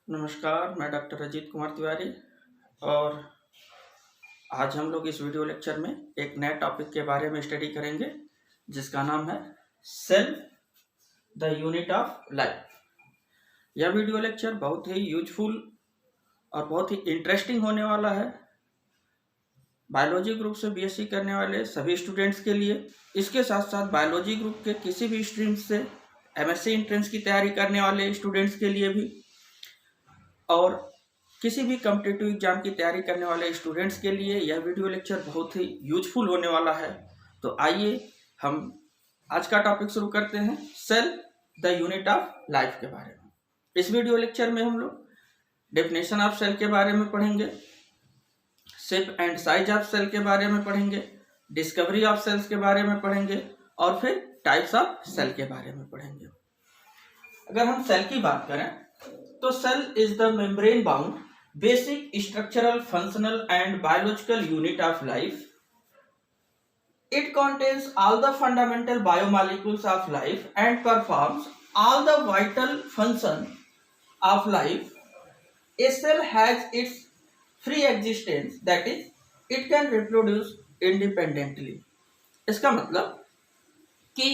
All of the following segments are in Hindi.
नमस्कार, मैं डॉक्टर अजीत कुमार तिवारी और आज हम लोग इस वीडियो लेक्चर में एक नए टॉपिक के बारे में स्टडी करेंगे जिसका नाम है cell the unit of life. यह वीडियो लेक्चर बहुत ही यूजफुल और बहुत ही इंटरेस्टिंग होने वाला है बायोलॉजी ग्रुप से बीएससी करने वाले सभी स्टूडेंट्स के लिए। इसके साथ साथ बायोलॉजी ग्रुप के किसी भी स्ट्रीम से एमएससी एंट्रेंस की तैयारी करने वाले स्टूडेंट्स के लिए भी और किसी भी कॉम्पिटिटिव एग्जाम की तैयारी करने वाले स्टूडेंट्स के लिए यह वीडियो लेक्चर बहुत ही यूजफुल होने वाला है। तो आइए हम आज का टॉपिक शुरू करते हैं, cell the unit of life के बारे में। इस वीडियो लेक्चर में हम लोग डेफिनेशन ऑफ सेल के बारे में पढ़ेंगे, shape and size of cell के बारे में पढ़ेंगे, डिस्कवरी ऑफ सेल्स के बारे में पढ़ेंगे और फिर टाइप्स ऑफ सेल के बारे में पढ़ेंगे। अगर हम सेल की बात करें तो cell is the membrane bound basic structural functional and biological unit of life. It contains all the fundamental biomolecules of life and performs all the vital functions of life. A cell has its free existence, that is, it can reproduce independently. इसका मतलब कि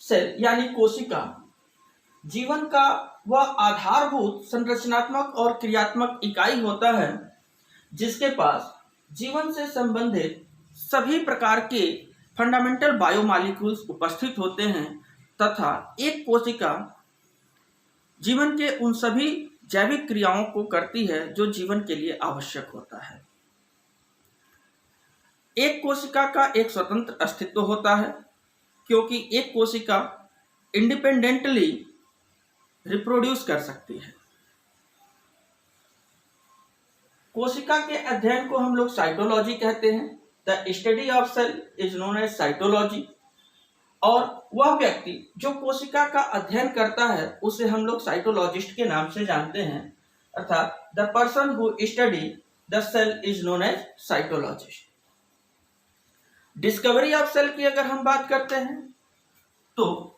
सेल यानी कोशिका जीवन का वह आधारभूत संरचनात्मक और क्रियात्मक इकाई होता है जिसके पास जीवन से संबंधित सभी प्रकार के फंडामेंटल बायोमॉलिक्यूल्स उपस्थित होते हैं तथा एक कोशिका जीवन के उन सभी जैविक क्रियाओं को करती है जो जीवन के लिए आवश्यक होता है। एक कोशिका का एक स्वतंत्र अस्तित्व होता है क्योंकि एक कोशिका इंडिपेंडेंटली रिप्रोड्यूस कर सकती है। कोशिका के अध्ययन को हम लोग साइटोलॉजी कहते हैं। The study of cell is known as cytology. और वह व्यक्ति जो कोशिका का अध्ययन करता है उसे हम लोग साइटोलॉजिस्ट के नाम से जानते हैं, अर्थात the person who study the cell is known as cytologist. Discovery of cell की अगर हम बात करते हैं तो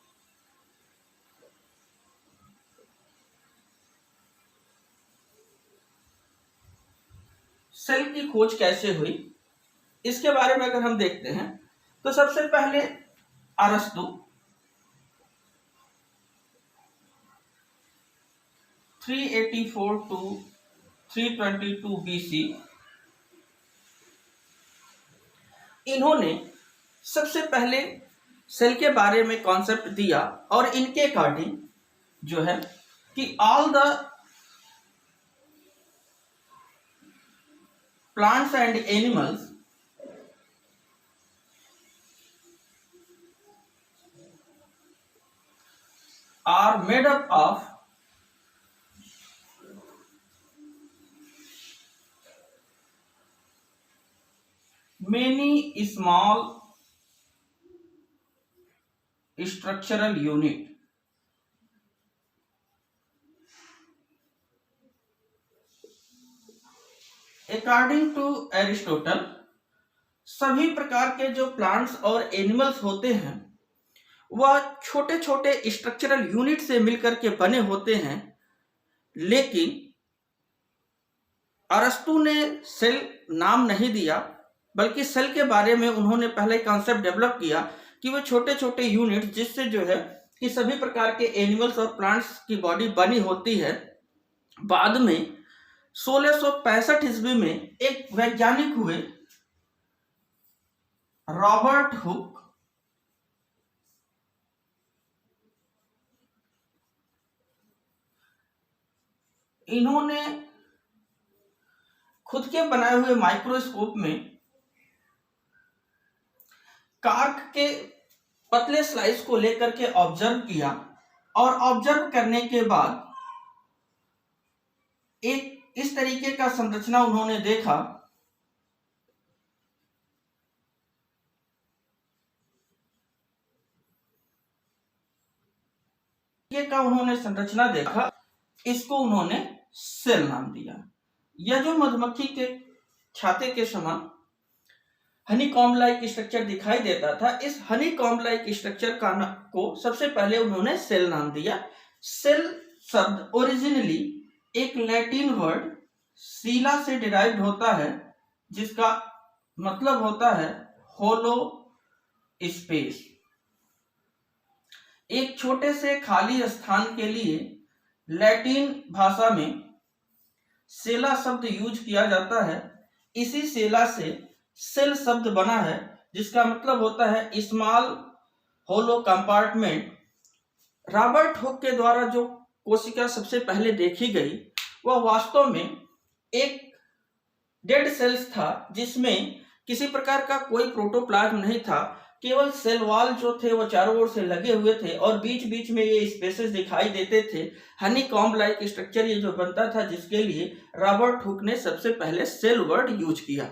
सेल की खोज कैसे हुई इसके बारे में अगर हम देखते हैं तो सबसे पहले अरस्तु 384 टू 322 बीसी इन्होंने सबसे पहले सेल के बारे में कॉन्सेप्ट दिया और इनके अकॉर्डिंग जो है कि all the plants and animals are made up of many small structural unit. According to Aristotle सभी प्रकार के जो प्लांट्स और एनिमल्स होते हैं वह छोटे छोटे स्ट्रक्चरल यूनिट से मिलकर के बने होते हैं, लेकिन अरस्तु ने सेल नाम नहीं दिया बल्कि सेल के बारे में उन्होंने पहले कॉन्सेप्ट डेवलप किया कि वो छोटे छोटे यूनिट जिससे जो है कि सभी प्रकार के एनिमल्स और प्लांट्स की बॉडी बनी होती है। बाद में 1665 ईस्वी में एक वैज्ञानिक हुए रॉबर्ट हुक। इन्होंने खुद के बनाए हुए माइक्रोस्कोप में कार्क के पतले स्लाइस को लेकर के ऑब्जर्व किया और ऑब्जर्व करने के बाद एक इस तरीके का संरचना उन्होंने देखा इसको उन्होंने सेल नाम दिया। यह जो मधुमक्खी के छाते के समान हनी कॉम्ब लाइक स्ट्रक्चर दिखाई देता था, इस हनी कॉम्ब लाइक स्ट्रक्चर को सबसे पहले उन्होंने सेल नाम दिया। सेल शब्द ओरिजिनली एक लैटिन वर्ड सीला से डिराइव्ड होता है, जिसका मतलब होता है होलो स्पेस। एक छोटे से खाली स्थान के लिए लैटिन भाषा में सेला शब्द यूज किया जाता है। इसी सेला से सेल शब्द बना है, जिसका मतलब होता है स्मॉल होलो कंपार्टमेंट। रॉबर्ट हुक के द्वारा जो कोशिका सबसे पहले देखी गई वह वास्तव में एक डेड सेल्स था, जिसमें किसी प्रकार का कोई प्रोटोप्लाज्म नहीं था। केवल सेल वॉल जो थे वो चारों ओर से लगे हुए थे और बीच बीच में ये स्पेसेस दिखाई देते थे। हनी कॉम्ब लाइक स्ट्रक्चर ये जो बनता था, जिसके लिए रॉबर्ट हुक ने सबसे पहले सेल वर्ड यूज किया।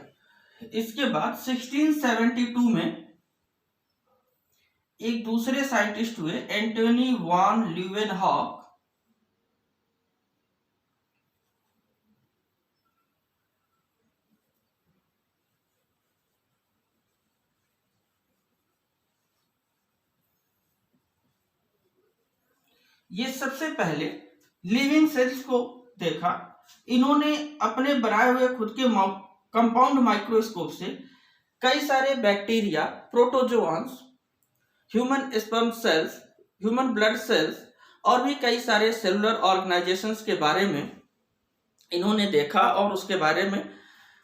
इसके बाद 1672 में एक दूसरे साइंटिस्ट हुए, एंटोनी वान ल्यूवेनहॉक। ये सबसे पहले लिविंग सेल्स को देखा। इन्होंने अपने बनाए हुए खुद के कंपाउंड माइक्रोस्कोप से कई सारे bacteria, protozoans, human sperm cells, human blood cells और भी कई सारे सेलुलर ऑर्गेनाइजेशंस के बारे में इन्होंने देखा और उसके बारे में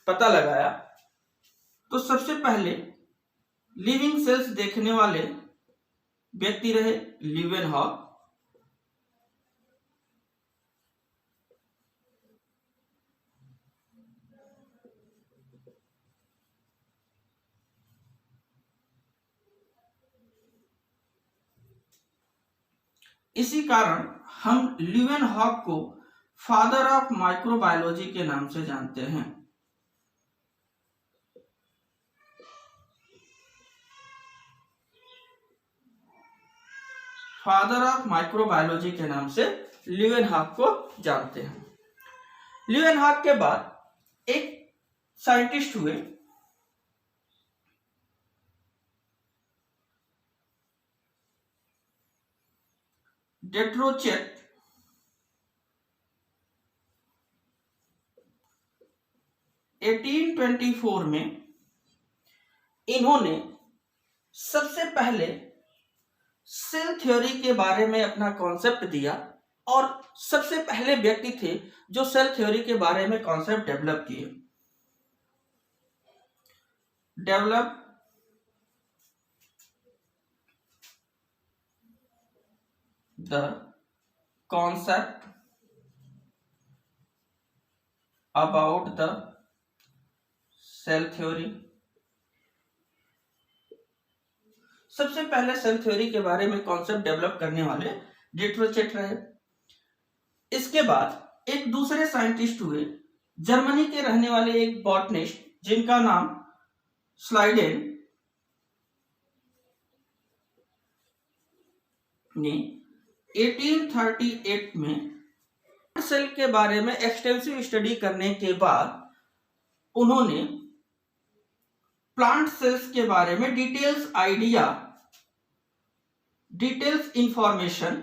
पता लगाया। तो सबसे पहले लिविंग सेल्स देखने वाले व्यक्ति रहे ल्यूवेनहॉक। इसी कारण हम ल्यूवेनहॉक को फादर ऑफ माइक्रोबायोलॉजी के नाम से जानते हैं। फादर ऑफ माइक्रोबायोलॉजी के नाम से ल्यूवेनहॉक को जानते हैं। ल्यूवेनहॉक के बाद एक साइंटिस्ट हुए डेट्रोचेट। एटीन 1824 में इन्होंने सबसे पहले सेल थ्योरी के बारे में अपना कॉन्सेप्ट दिया और सबसे पहले व्यक्ति थे जो सेल थ्योरी के बारे में कॉन्सेप्ट डेवलप किए। Develop the concept about the cell theory। सबसे पहले सेल थ्योरी के बारे में कॉन्सेप्ट डेवलप करने वाले डेट्रोचेट रहे। इसके बाद एक दूसरे साइंटिस्ट हुए, जर्मनी के रहने वाले एक बॉटनिस्ट जिनका नाम स्लाइडेन ने 1838 में सेल के बारे में एक्सटेंसिव स्टडी करने के बाद उन्होंने प्लांट सेल्स के बारे में डिटेल्स इंफॉर्मेशन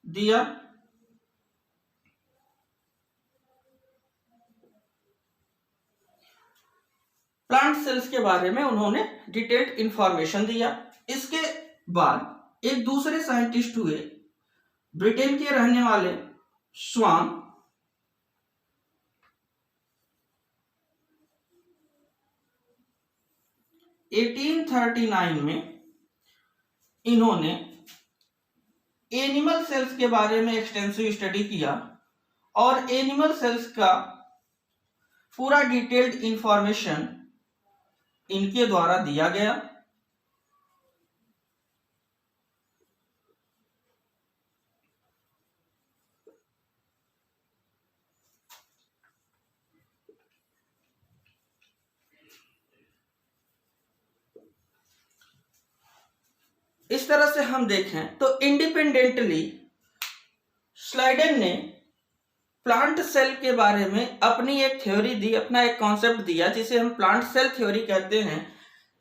दिया। प्लांट सेल्स के बारे में उन्होंने डिटेल्ड इंफॉर्मेशन दिया। इसके बाद एक दूसरे साइंटिस्ट हुए, ब्रिटेन के रहने वाले स्वान। एटीन 1839 में इन्होंने एनिमल सेल्स के बारे में एक्सटेंसिव स्टडी किया और एनिमल सेल्स का पूरा डिटेल्ड इंफॉर्मेशन इनके द्वारा दिया गया। इस तरह से हम देखें तो इंडिपेंडेंटली स्लाइडेन ने प्लांट सेल के बारे में अपनी एक थ्योरी दी, अपना एक कॉन्सेप्ट दिया जिसे हम प्लांट सेल थ्योरी कहते हैं।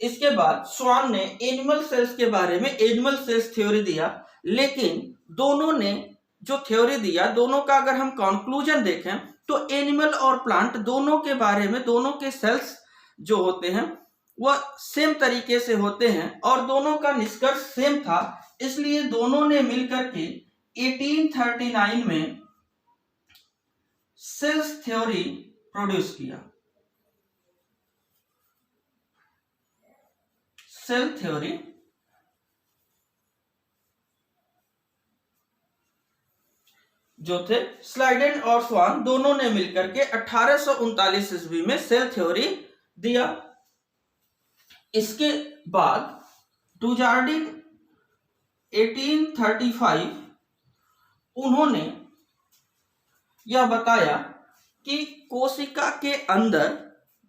इसके बाद स्वान ने एनिमल सेल्स के बारे में एनिमल सेल्स थ्योरी दिया, लेकिन दोनों ने जो थ्योरी दिया, दोनों का अगर हम कंक्लूजन देखें तो एनिमल और प्लांट दोनों के बारे में, दोनों के सेल्स जो होते हैं वह सेम तरीके से होते हैं और दोनों का निष्कर्ष सेम था। इसलिए दोनों ने मिलकर के 1839 में सेल्स थ्योरी प्रोड्यूस किया। सेल थ्योरी जो थे स्लाइडेन और स्वान दोनों ने मिलकर के 1839 ईस्वी में सेल थ्योरी दिया। इसके बाद डुजार्डिन 1835 उन्होंने यह बताया कि कोशिका के अंदर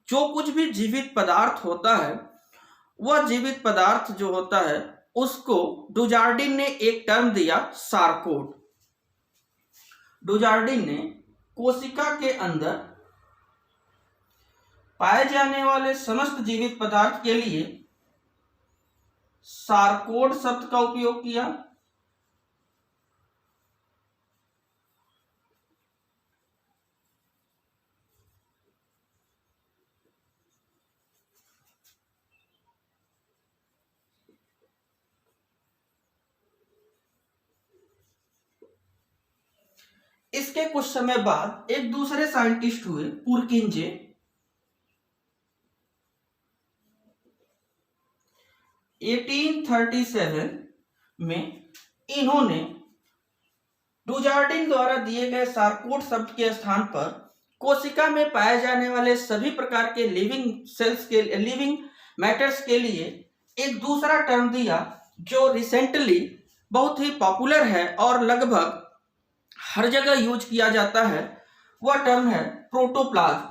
जो कुछ भी जीवित पदार्थ होता है, वह जीवित पदार्थ जो होता है उसको डुजार्डिन ने एक टर्म दिया, सारकोड। डुजार्डिन ने कोशिका के अंदर पाए जाने वाले समस्त जीवित पदार्थ के लिए सारकोड शब्द का उपयोग किया। इसके कुछ समय बाद एक दूसरे साइंटिस्ट हुए, पुरकिंजे। में इन्होंने डुजार्डिन द्वारा दिए गए सारकोड शब्द के स्थान पर कोशिका में पाए जाने वाले सभी प्रकार के लिविंग सेल्स के, लिविंग मैटर्स के लिए एक दूसरा टर्म दिया जो रिसेंटली बहुत ही पॉपुलर है और लगभग हर जगह यूज किया जाता है। वह टर्म है प्रोटोप्लाज्म।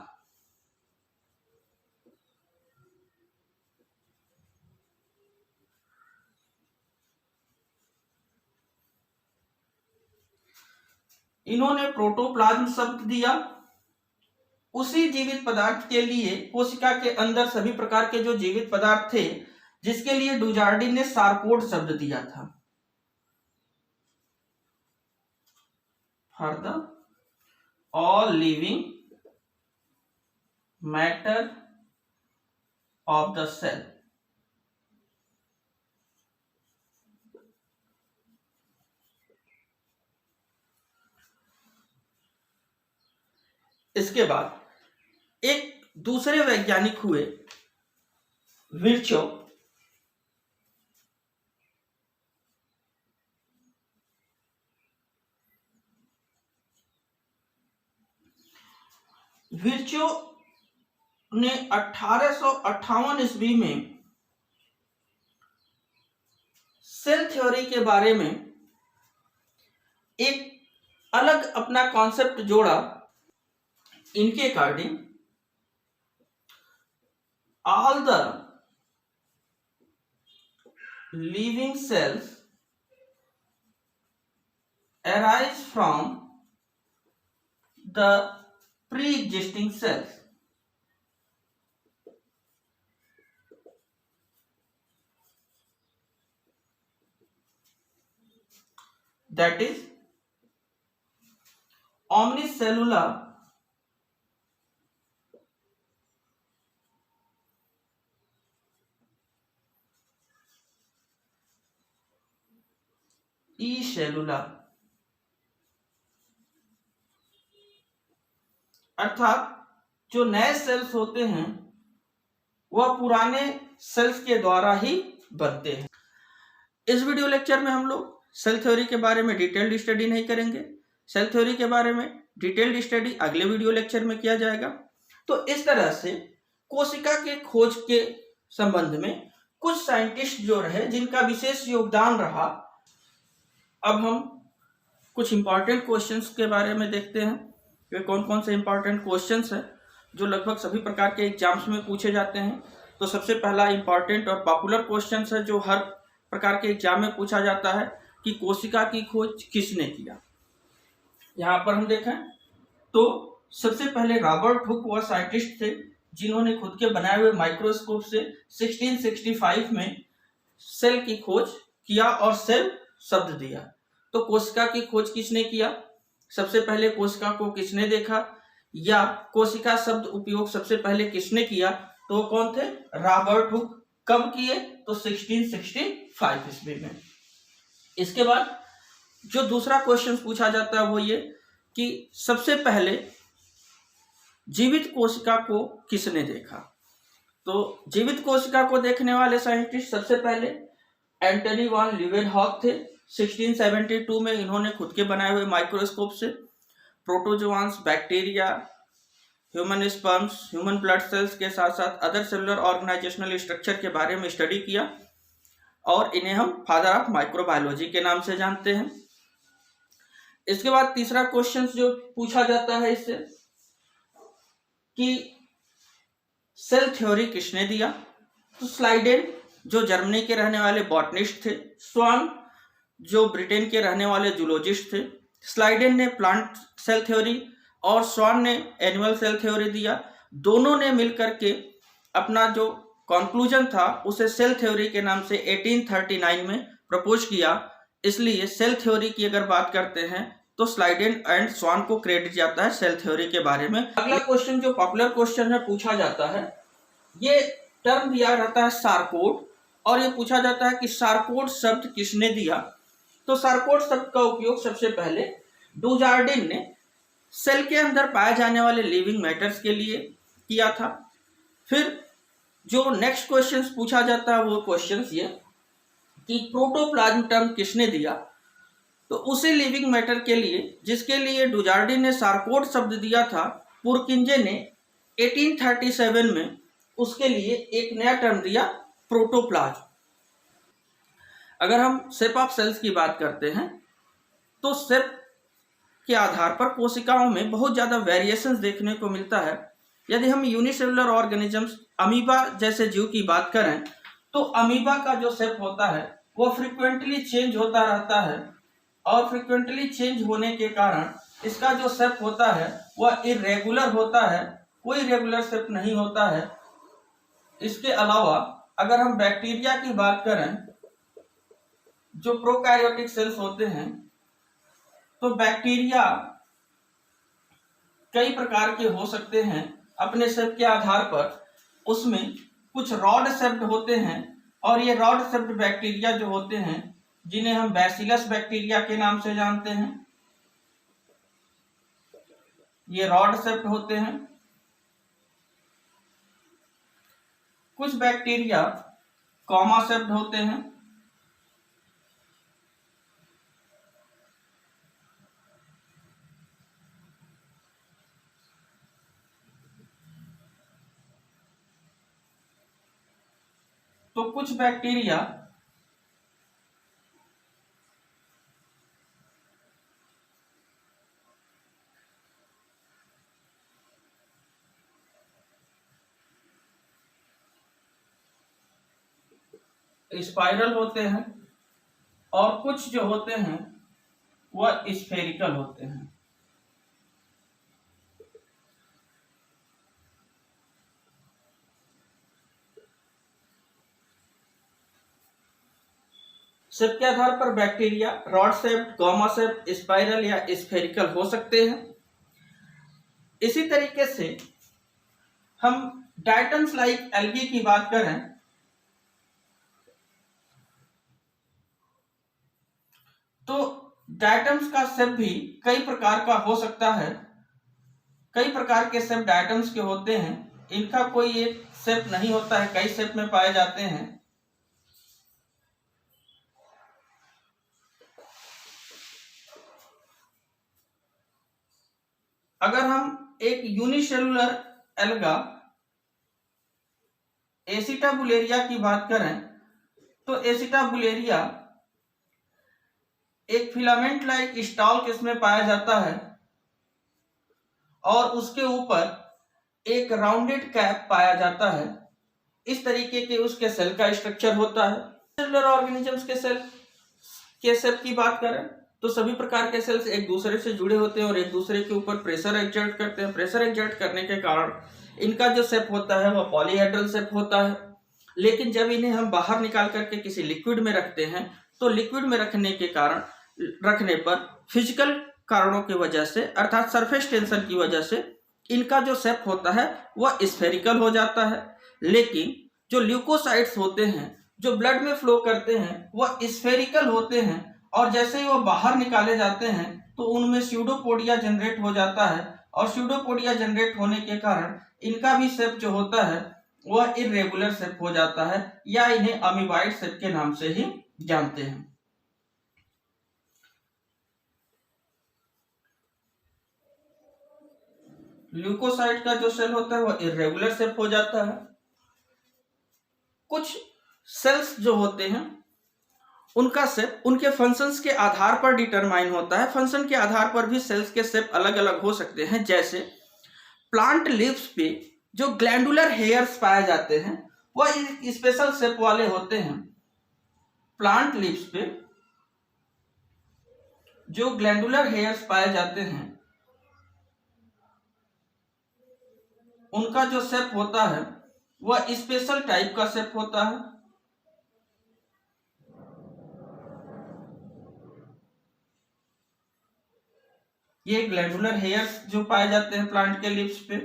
इन्होंने प्रोटोप्लाज्म शब्द दिया उसी जीवित पदार्थ के लिए, कोशिका के अंदर सभी प्रकार के जो जीवित पदार्थ थे जिसके लिए डुजार्डिन ने सारकोड शब्द दिया था। For the all living matter of the cell। इसके बाद एक दूसरे वैज्ञानिक हुए, विर्चो। विर्चो ने 1858 ईस्वी में सेल थ्योरी के बारे में एक अलग अपना कॉन्सेप्ट जोड़ा। इनके according all the living cells arise from the pre-existing cells। That is omnicellular e-cellular, अर्थात जो नए सेल्स होते हैं वह पुराने सेल्स के द्वारा ही बनते हैं। इस वीडियो लेक्चर में हम लोग सेल थ्योरी के बारे में डिटेल्ड स्टडी नहीं करेंगे। सेल थ्योरी के बारे में डिटेल्ड स्टडी अगले वीडियो लेक्चर में किया जाएगा। तो इस तरह से कोशिका के खोज के संबंध में कुछ साइंटिस्ट जो रहे जिनका विशेष योगदान रहा। अब हम कुछ इंपॉर्टेंट क्वेश्चंस के बारे में देखते हैं। वे कौन कौन से इंपॉर्टेंट क्वेश्चंस हैं जो लगभग सभी प्रकार के एग्जाम्स में पूछे जाते हैं। तो सबसे पहला इंपॉर्टेंट और पॉपुलर क्वेश्चंस है जो हर प्रकार के एग्जाम में पूछा जाता है कि कोशिका की खोज किसने किया। यहाँ पर हम देखें तो सबसे पहले रॉबर्ट हुक वह साइंटिस्ट थे जिन्होंने खुद के बनाए हुए माइक्रोस्कोप से 1665 में सेल की खोज किया और सेल शब्द दिया। तो कोशिका की खोज किसने किया? सबसे पहले कोशिका को किसने देखा या कोशिका शब्द उपयोग सबसे पहले किसने किया? तो कौन थे? Robert Hooke. कब किए? तो 1665 ईस्वी में। इसके बाद जो दूसरा क्वेश्चन पूछा जाता है वो ये कि सबसे पहले जीवित कोशिका को किसने देखा? तो जीवित कोशिका को देखने वाले साइंटिस्ट सबसे पहले एंटनी वॉन लीeuwenhoek थे। 1672 में इन्होंने खुद के बनाए हुए माइक्रोस्कोप से protozoans, bacteria, human sperms, human blood cells के साथ साथ अदर सेलुलर ऑर्गेनाइजेशनल स्ट्रक्चर के बारे में स्टडी किया और इन्हें हम फादर ऑफ माइक्रोबायोलॉजी के नाम से जानते हैं। इसके बाद तीसरा क्वेश्चन जो पूछा जाता है इससे कि सेल थ्योरी किसने दिया? तो स्लाइडेन जो जर्मनी के रहने वाले बॉटनिस्ट थे, स्वान जो ब्रिटेन के रहने वाले जूलॉजिस्ट थे। स्लाइडेन ने प्लांट सेल थ्योरी और स्वान ने एनिमल सेल थ्योरी दिया। दोनों ने मिलकर के अपना जो कंक्लूजन था उसे सेल थ्योरी के नाम से 1839 में प्रपोज किया। इसलिए सेल थ्योरी की अगर बात करते हैं तो स्लाइडेन एंड स्वान को क्रेडिट जाता है सेल थ्योरी के बारे में। अगला क्वेश्चन जो पॉपुलर क्वेश्चन है पूछा जाता है, ये टर्म दिया रहता है सार्कोड और ये पूछा जाता है कि सार्कोड शब्द किसने दिया? तो सार्कोड शब्द का उपयोग सबसे पहले डुजार्डिन ने सेल के अंदर पाए जाने वाले लिविंग मैटर्स के लिए किया था। फिर जो नेक्स्ट क्वेश्चन पूछा जाता है वो क्वेश्चन ये कि प्रोटोप्लाज्म टर्म किसने दिया? तो उसी लिविंग मैटर के लिए जिसके लिए डुजार्डिन ने सार्कोड शब्द दिया था, पुरकिंजे ने 1837 में उसके लिए एक नया टर्म दिया, प्रोटोप्लाज्म। अगर हम शेप ऑफ सेल्स की बात करते हैं तो शेप के आधार पर कोशिकाओं में बहुत ज़्यादा वेरिएशंस देखने को मिलता है। यदि हम यूनिसेलुलर ऑर्गेनिजम्स अमीबा जैसे जीव की बात करें तो अमीबा का जो शेप होता है वो फ्रिक्वेंटली चेंज होता रहता है और फ्रिक्वेंटली चेंज होने के कारण इसका जो शेप होता है वह इरेगुलर होता है, कोई रेगुलर शेप नहीं होता है। इसके अलावा अगर हम बैक्टीरिया की बात करें जो प्रोकैरियोटिक सेल्स होते हैं तो बैक्टीरिया कई प्रकार के हो सकते हैं अपने शेप के आधार पर। उसमें कुछ रॉड शेप्ड होते हैं और ये रॉड शेप्ड बैक्टीरिया जो होते हैं जिन्हें हम बैसिलस बैक्टीरिया के नाम से जानते हैं, ये रॉड शेप्ड होते हैं। कुछ बैक्टीरिया कॉमा शेप्ड होते हैं। तो कुछ बैक्टीरिया स्पाइरल होते हैं और कुछ जो होते हैं वह स्फेरिकल होते हैं। शेप के आधार पर bacteria rod shaped, comma shaped, spiral या स्फेरिकल हो सकते हैं। इसी तरीके से हम डायटम्स लाइक एल्गी की बात करें तो डायटम्स का शेप भी कई प्रकार का हो सकता है। कई प्रकार के शेप डायटम्स के होते हैं, इनका कोई एक शेप नहीं होता है, कई शेप में पाए जाते हैं। अगर हम एक यूनिसेलुलर एल्गा एसिटाबुलेरिया की बात करें तो एसिटाबुलेरिया एक फिलामेंट लाइक स्टॉक इसमें पाया जाता है और उसके ऊपर एक राउंडेड कैप पाया जाता है। इस तरीके के उसके सेल का स्ट्रक्चर होता है। सेलुलर ऑर्गेनिजम्स के सेल के शेप की बात करें तो सभी प्रकार के सेल्स एक दूसरे से जुड़े होते हैं और एक दूसरे के ऊपर प्रेशर एक्सर्ट करते हैं। प्रेशर एक्सर्ट करने के कारण इनका जो शेप होता है वह पॉलीहेड्रल शेप होता है। लेकिन जब इन्हें हम बाहर निकाल करके किसी लिक्विड में रखते हैं तो लिक्विड में रखने के कारण रखने पर फिजिकल कारणों की वजह से अर्थात सरफेस टेंशन की वजह से इनका जो शेप होता है वह स्फेरिकल हो जाता है। लेकिन जो ल्यूकोसाइट्स होते हैं जो ब्लड में फ्लो करते हैं वह स्फेरिकल होते हैं और जैसे ही वो बाहर निकाले जाते हैं तो उनमें स्यूडोपोडिया जनरेट हो जाता है और स्यूडोपोडिया जनरेट होने के कारण इनका भी शेप जो होता है वह इरेगुलर शेप हो जाता है या इन्हें अमीबाइड शेप के नाम से ही जानते हैं। ल्यूकोसाइट का जो सेल होता है वह इरेगुलर शेप हो जाता है। कुछ सेल्स जो होते हैं उनका शेप उनके फंक्शंस के आधार पर डिटरमाइन होता है। फंक्शन के आधार पर भी सेल्स के शेप अलग अलग हो सकते हैं। जैसे प्लांट लीव्स पे जो ग्लैंडुलर हेयर्स पाए जाते हैं वह स्पेशल शेप वाले होते हैं। प्लांट लीव्स पे जो ग्लैंडुलर हेयर्स पाए जाते हैं उनका जो शेप होता है वह स्पेशल टाइप का शेप होता है। ये ग्लैंडुलर हेयर्स जो पाए जाते हैं प्लांट के लीव्स पे,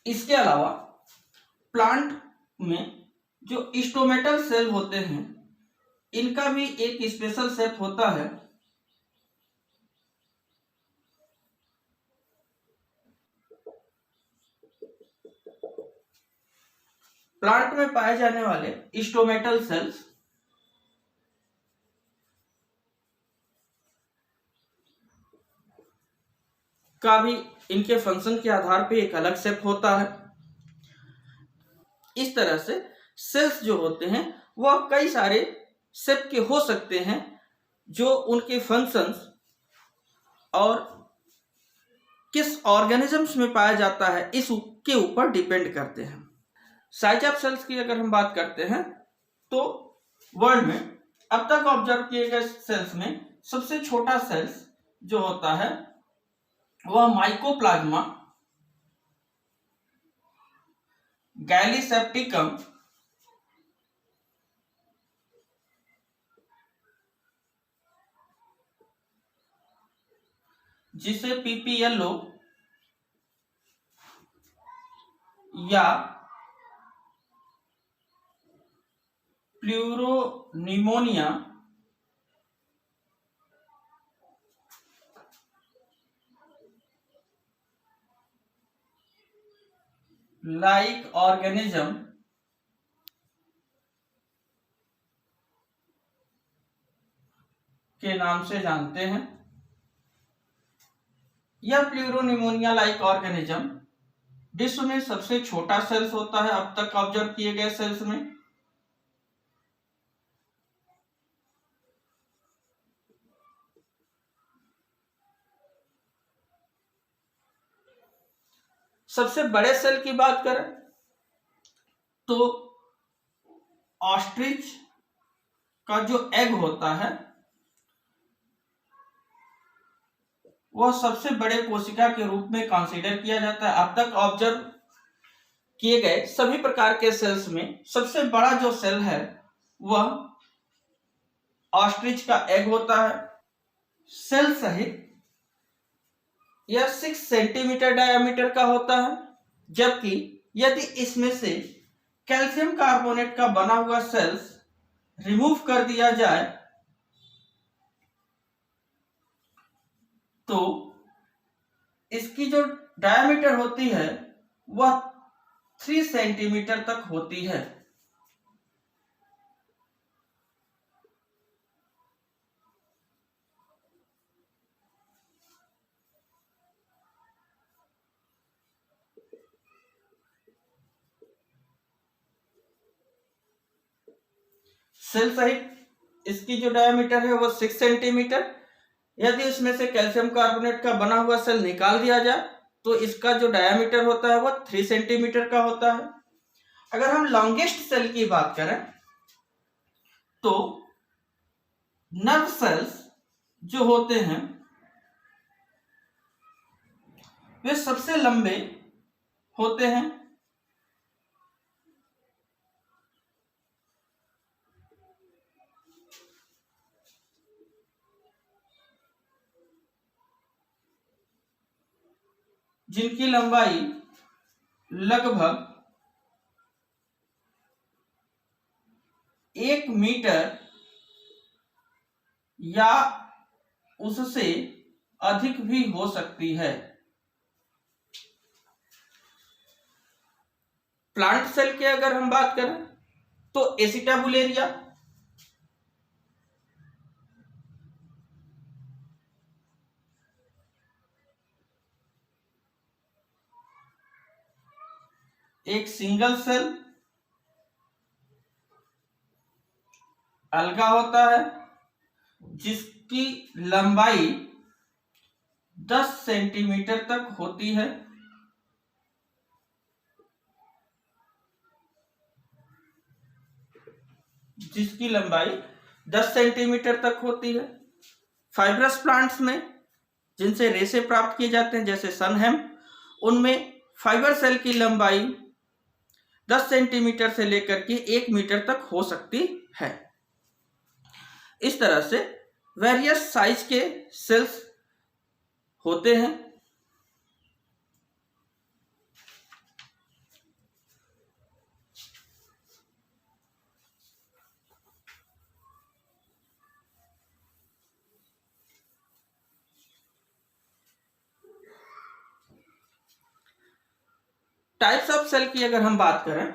इसके अलावा प्लांट में जो स्टोमेटल सेल होते हैं इनका भी एक स्पेशल शेप होता है। प्लांट में पाए जाने वाले स्टोमेटल सेल्स का भी इनके फंक्शन के आधार पे एक अलग शेप होता है। इस तरह से सेल्स जो होते हैं वह कई सारे शेप के हो सकते हैं जो उनके फंक्शंस और किस ऑर्गेनिजम्स में पाया जाता है इसके ऊपर डिपेंड करते हैं। साइज ऑफ सेल्स की अगर हम बात करते हैं तो वर्ल्ड में अब तक ऑब्जर्व किए गए सेल्स में सबसे छोटा सेल्स जो होता है वह माइकोप्लाज्मा गैलीसेप्टिकम जिसे पीपीएलओ या प्लूरोनिमोनिया लाइक ऑर्गेनिज्म के नाम से जानते हैं। यह प्लूरोनिमोनिया लाइक ऑर्गेनिज्म विश्व में सबसे छोटा सेल्स होता है अब तक ऑब्जर्व किए गए सेल्स में। सबसे बड़े सेल की बात करें तो ऑस्ट्रिच का जो एग होता है वह सबसे बड़े कोशिका के रूप में कंसीडर किया जाता है। अब तक ऑब्जर्व किए गए सभी प्रकार के सेल्स में सबसे बड़ा जो सेल है वह ऑस्ट्रिच का एग होता है। सेल सहित यह 6 सेंटीमीटर डायमीटर का होता है, जबकि यदि इसमें से कैल्शियम कार्बोनेट का बना हुआ सेल्स रिमूव कर दिया जाए तो इसकी जो डायमीटर होती है वह 3 सेंटीमीटर तक होती है। सेल सहित इसकी जो डायमीटर है वो 6 सेंटीमीटर। यदि इसमें से कैल्शियम कार्बोनेट का बना हुआ सेल निकाल दिया जाए तो इसका जो डायमीटर होता है वह 3 सेंटीमीटर का होता है। अगर हम लॉन्गेस्ट सेल की बात करें तो नर्व सेल्स जो होते हैं वे सबसे लंबे होते हैं। जिनकी लंबाई लगभग 1 मीटर या उससे अधिक भी हो सकती है। प्लांट सेल की अगर हम बात करें तो एसिटाबुलेरिया, एक सिंगल सेल अलगा होता है जिसकी लंबाई 10 सेंटीमीटर तक होती है। जिसकी लंबाई 10 सेंटीमीटर तक होती है। फाइब्रस प्लांट्स में जिनसे रेशे प्राप्त किए जाते हैं जैसे सनहेम, उनमें फाइबर सेल की लंबाई 10 सेंटीमीटर से लेकर के 1 मीटर तक हो सकती है। इस तरह से वेरियस साइज के सेल्स होते हैं। टाइप्स ऑफ सेल की अगर हम बात करें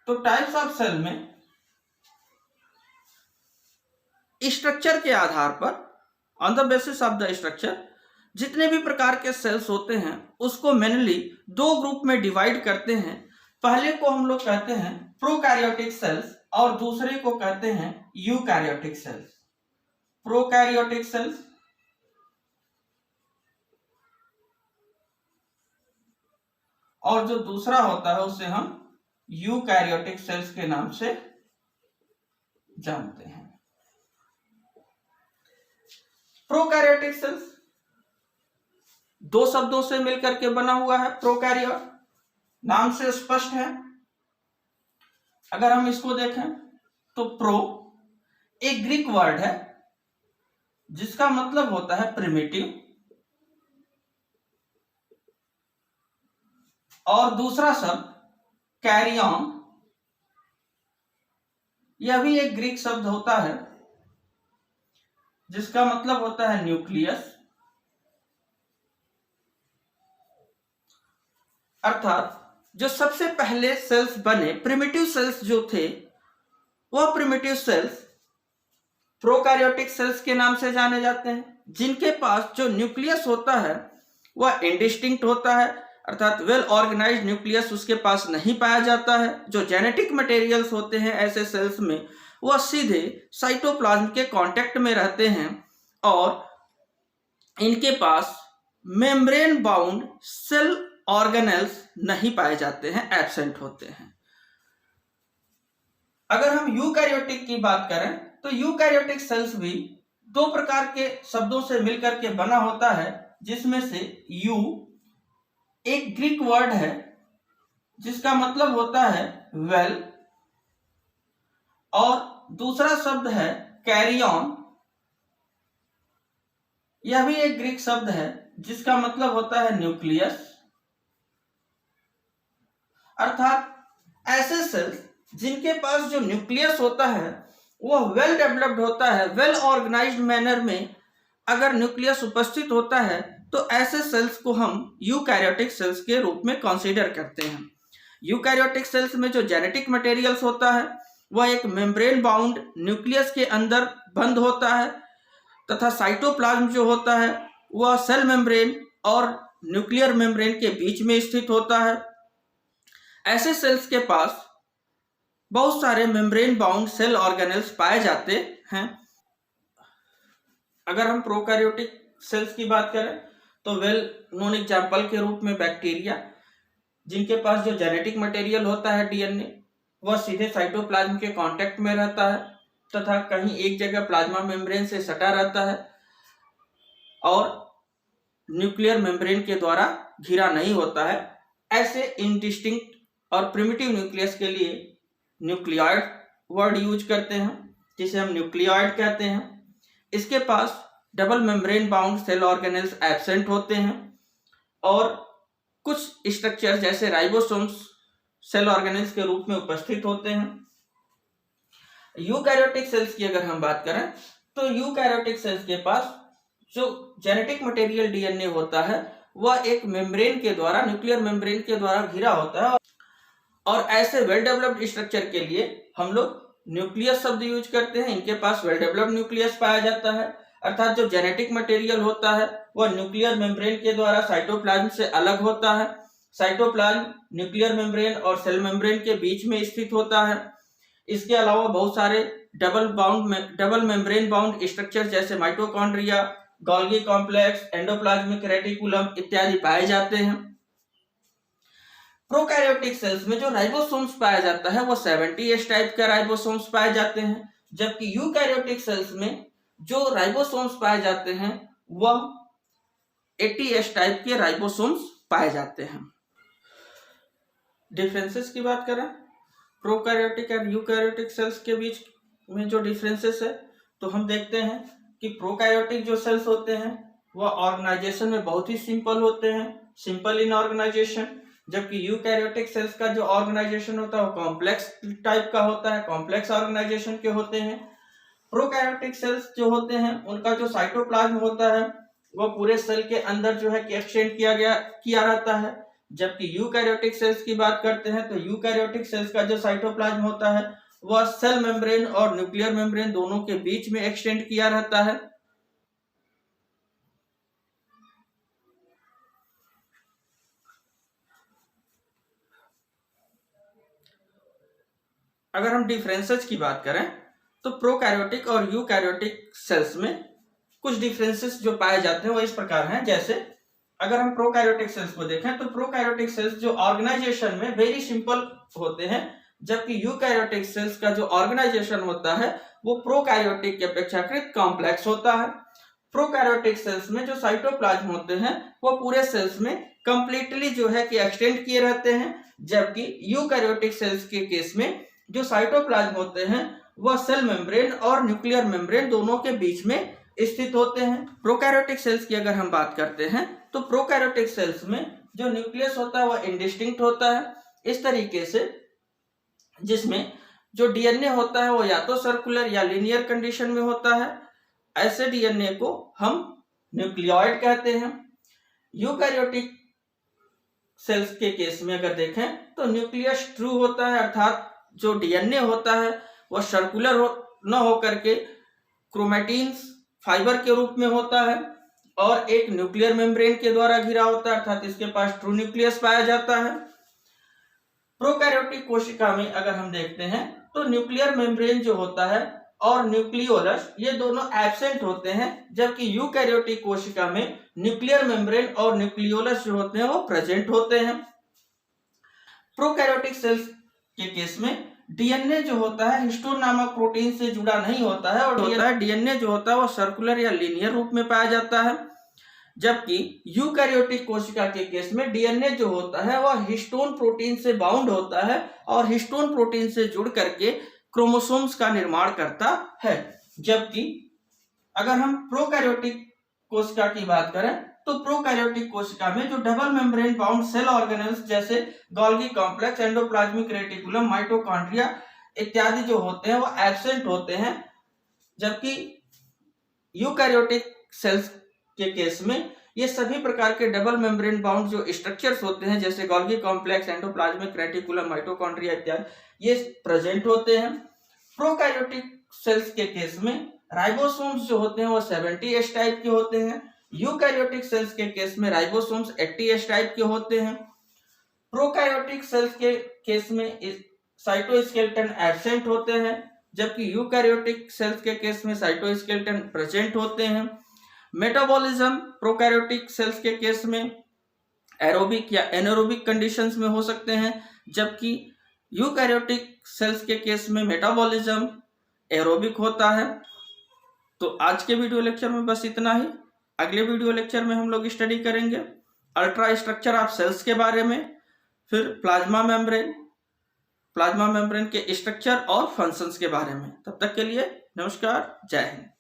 तो टाइप्स ऑफ सेल में स्ट्रक्चर के आधार पर, on the basis of the structure, जितने भी प्रकार के सेल्स होते हैं उसको मेनली 2 ग्रुप में डिवाइड करते हैं। पहले को हम लोग कहते हैं प्रोकैरियोटिक सेल्स और दूसरे को कहते हैं यूकैरियोटिक सेल्स। प्रोकैरियोटिक सेल्स और जो दूसरा होता है उसे हम यूकैरियोटिक सेल्स के नाम से जानते हैं। प्रोकैरियोटिक सेल्स 2 शब्दों से मिलकर के बना हुआ है। प्रोकैरियोट नाम से स्पष्ट है। अगर हम इसको देखें तो प्रो एक ग्रीक वर्ड है जिसका मतलब होता है प्रिमिटिव, और दूसरा शब्द कैरियन, यह भी एक ग्रीक शब्द होता है जिसका मतलब होता है न्यूक्लियस। अर्थात जो सबसे पहले सेल्स बने, प्रिमिटिव सेल्स जो थे, वह प्रिमिटिव सेल्स प्रोकैरियोटिक सेल्स के नाम से जाने जाते हैं, जिनके पास जो न्यूक्लियस होता है वह इंडिस्टिंक्ट होता है, अर्थात वेल ऑर्गेनाइज्ड न्यूक्लियस उसके पास नहीं पाया जाता है। जो जेनेटिक मटेरियल्स होते हैं ऐसे सेल्स में वह सीधे साइटोप्लाज्म के कांटेक्ट में रहते हैं और इनके पास मेम्ब्रेन बाउंड सेल ऑर्गेनेल्स नहीं पाए जाते हैं, एब्सेंट होते हैं। अगर हम यूकैरियोटिक की बात करें तो यूकैरियोटिक सेल्स भी 2 प्रकार के शब्दों से मिलकर के बना होता है, जिसमें से यू एक ग्रीक वर्ड है जिसका मतलब होता है वेल, और दूसरा शब्द है कैरियन, यह भी एक ग्रीक शब्द है जिसका मतलब होता है न्यूक्लियस। अर्थात ऐसे सेल्स जिनके पास जो न्यूक्लियस होता है वह वेल डेवलप्ड होता है, वेल ऑर्गेनाइज्ड मैनर में अगर न्यूक्लियस उपस्थित होता है तो ऐसे सेल्स को हम यूकैरियोटिक सेल्स के रूप में कंसीडर करते हैं। यूकैरियोटिक सेल्स में जो जेनेटिक मटेरियल्स होता है वह एक मेम्ब्रेन बाउंड न्यूक्लियस के अंदर बंद होता है, तथा साइटोप्लाज्म जो होता है वह सेल मेम्ब्रेन और न्यूक्लियर मेम्ब्रेन के बीच में स्थित होता है। ऐसे सेल्स के पास बहुत सारे मेम्ब्रेन बाउंड सेल ऑर्गेनेल्स पाए जाते हैं। अगर हम प्रोकैरियोटिक सेल्स की बात करें तो वेल नोन एग्जाम्पल के रूप में बैक्टीरिया, जिनके पास जो जेनेटिक मटेरियल होता है डीएनए, वह सीधे साइटोप्लाज्म के कांटेक्ट में रहता है, तथा कहीं एक जगह प्लाज्मा मेम्ब्रेन से सटा रहता है और न्यूक्लियर मेम्ब्रेन के द्वारा घिरा नहीं होता है। ऐसे इनडिस्टिंक्ट और प्रिमिटिव न्यूक्लियस के लिए न्यूक्लियॉइड वर्ड यूज करते हैं, जिसे हम न्यूक्लियॉइड कहते हैं। इसके पास double membrane bound cell organelles absent होते हैं और कुछ स्ट्रक्चर जैसे राइबोसोम्स सेल ऑर्गेनेल्स के रूप में उपस्थित होते हैं। यूकैरियोटिक सेल्स की अगर हम बात करें तो यूकैरियोटिक सेल्स के पास जो जेनेटिक मटेरियल डीएनए होता है वह एक मेम्ब्रेन के द्वारा, न्यूक्लियर मेम्ब्रेन के द्वारा घिरा होता है और ऐसे वेल डेवलप्ड स्ट्रक्चर के लिए हम लोग न्यूक्लियस शब्द यूज करते हैं। इनके पास वेल डेवलप्ड न्यूक्लियस पाया जाता है, अर्थात जो जेनेटिक मटेरियल होता है वह न्यूक्लियर मेम्ब्रेन के द्वारा साइटोप्लाज्म से अलग होता है। साइटोप्लाज्म न्यूक्लियर मेम्ब्रेन और सेल मेम्ब्रेन के बीच में स्थित होता है। इसके अलावा बहुत सारे डबल मेम्ब्रेन बाउंड स्ट्रक्चर जैसे mitochondria, Golgi complex, endoplasmic reticulum इत्यादि पाए जाते हैं। प्रोकैरियोटिक सेल्स में जो राइबोसोम्स पाया जाता है वो 70S टाइप का राइबोसोम्स पाए जाते हैं, जबकि यूकैरियोटिक सेल्स में जो राइबोसोम्स पाए जाते हैं वह 80S टाइप के राइबोसोम्स पाए जाते हैं। डिफरेंसेस की बात करें प्रोकैरियोटिक और यूकैरियोटिक सेल्स के बीच में जो डिफरेंसेस है तो हम देखते हैं कि प्रोकैरियोटिक जो सेल्स होते हैं वह ऑर्गेनाइजेशन में बहुत ही सिंपल होते हैं, सिंपल इन ऑर्गेनाइजेशन, जबकि यूकैरियोटिक सेल्स का जो ऑर्गेनाइजेशन होता है वो कॉम्प्लेक्स टाइप का होता है, कॉम्प्लेक्स ऑर्गेनाइजेशन के होते हैं। प्रोकैरियोटिक सेल्स जो होते हैं उनका जो साइटोप्लाज्म होता है वो पूरे सेल के अंदर जो है कि एक्सटेंड किया रहता है, जबकि यूकैरियोटिक सेल्स की बात करते हैं तो यूकैरियोटिक सेल्स का जो साइटोप्लाज्म होता है वह सेल मेम्ब्रेन और न्यूक्लियर मेम्ब्रेन दोनों के बीच में एक्सटेंड किया रहता है। अगर हम डिफरेंसेस की बात करें तो प्रोकैरियोटिक और यूकैरियोटिक सेल्स में कुछ डिफरेंसेस जो पाए जाते हैं वो इस प्रकार हैं। जैसे अगर हम प्रोकैरियोटिक सेल्स को देखें तो प्रोकैरियोटिक सेल्स जो ऑर्गेनाइजेशन में वेरी सिंपल होते हैं, जबकि यूकैरियोटिक सेल्स का जो ऑर्गेनाइजेशन होता है वो प्रोकैरियोटिक के अपेक्षाकृत कॉम्प्लेक्स होता है। प्रोकैरियोटिक सेल्स में जो साइटोप्लाज्म होते हैं वो पूरे सेल्स में कंप्लीटली जो है कि एक्सटेंड किए रहते हैं, जबकि यूकैरियोटिक सेल्स के केस में जो साइटोप्लाज्म होते हैं वह सेल मेम्ब्रेन और न्यूक्लियर मेम्ब्रेन दोनों के बीच में स्थित होते हैं। प्रोकैरियोटिक सेल्स की अगर हम बात करते हैं तो प्रोकैरियोटिक सेल्स में जो न्यूक्लियस होता है वह इंडिस्टिंक्ट होता है, इस तरीके से जिसमें जो डीएनए होता है वो या तो सर्कुलर या लीनियर कंडीशन में होता है। ऐसे डीएनए को हम न्यूक्लियॉइड कहते हैं। यूकैरियोटिक सेल्स के केस में अगर देखें तो न्यूक्लियस ट्रू होता है, अर्थात जो डीएनए होता है वह सर्कुलर न होकर के क्रोमैटिन्स फाइबर के रूप में होता है और एक न्यूक्लियर मेम्ब्रेन के द्वारा घिरा होता है, अर्थात इसके पास ट्रू न्यूक्लियस पाया जाता है। प्रोकैरियोटिक कोशिका में अगर हम देखते हैं तो न्यूक्लियर मेम्ब्रेन जो होता है और न्यूक्लियोलस ये दोनों एब्सेंट होते हैं, जबकि यूकैरियोटिक कोशिका में न्यूक्लियर मेम्ब्रेन और न्यूक्लियोलस जो होते हैं वो प्रेजेंट होते हैं। प्रोकैरियोटिक सेल्स के केस में डीएनए जो होता है हिस्टोन नामक प्रोटीन से जुड़ा नहीं होता है और डीएनए जो होता है वो सर्कुलर या लीनियर रूप में पाया जाता है, जबकि यूकैरियोटिक कोशिका के केस में डीएनए जो होता है वह हिस्टोन प्रोटीन से बाउंड होता है और हिस्टोन प्रोटीन से जुड़ करके क्रोमोसोम्स का निर्माण करता है। जबकि अगर हम प्रोकैरियोटिक कोशिका की बात करें तो प्रोकैरियोटिक कोशिका में जो double membrane bound cell organelles जैसे Golgi complex, endoplasmic reticulum, mitochondria इत्यादि जो होते हैं वो एब्सेंट होते हैं, जबकि यूकैरियोटिक सेल्स के केस में ये सभी प्रकार के डबल मेम्ब्रेन बाउंड जो स्ट्रक्चर्स होते हैं जैसे Golgi complex, endoplasmic reticulum, mitochondria इत्यादि ये प्रेजेंट होते हैं। प्रोकैरियोटिक सेल्स के केस में राइबोसोम्स जो होते हैं वो 70S टाइप के होते हैं। यूकैरियोटिक सेल्स के केस में राइबोसोम्स 80S टाइप के होते हैं। प्रोकैरियोटिक सेल्स के केस में साइटोस्केलेटन एब्सेंट होते हैं, जबकि यूकैरियोटिक सेल्स के केस में साइटोस्केलेटन प्रेजेंट होते हैं। मेटाबॉलिज्म प्रोकैरियोटिक सेल्स के केस में एरोबिक या एनारोबिक कंडीशंस में हो सकते हैं, जबकि यूकैरियोटिक सेल्स के केस में मेटाबॉलिज्म एरोबिक होता है। तो आज के वीडियो लेक्चर में बस इतना ही। अगले वीडियो लेक्चर में हम लोग स्टडी करेंगे अल्ट्रा स्ट्रक्चर ऑफ सेल्स के बारे में, फिर प्लाज्मा मेम्ब्रेन के स्ट्रक्चर और फंक्शंस के बारे में। तब तक के लिए नमस्कार, जय हिंद।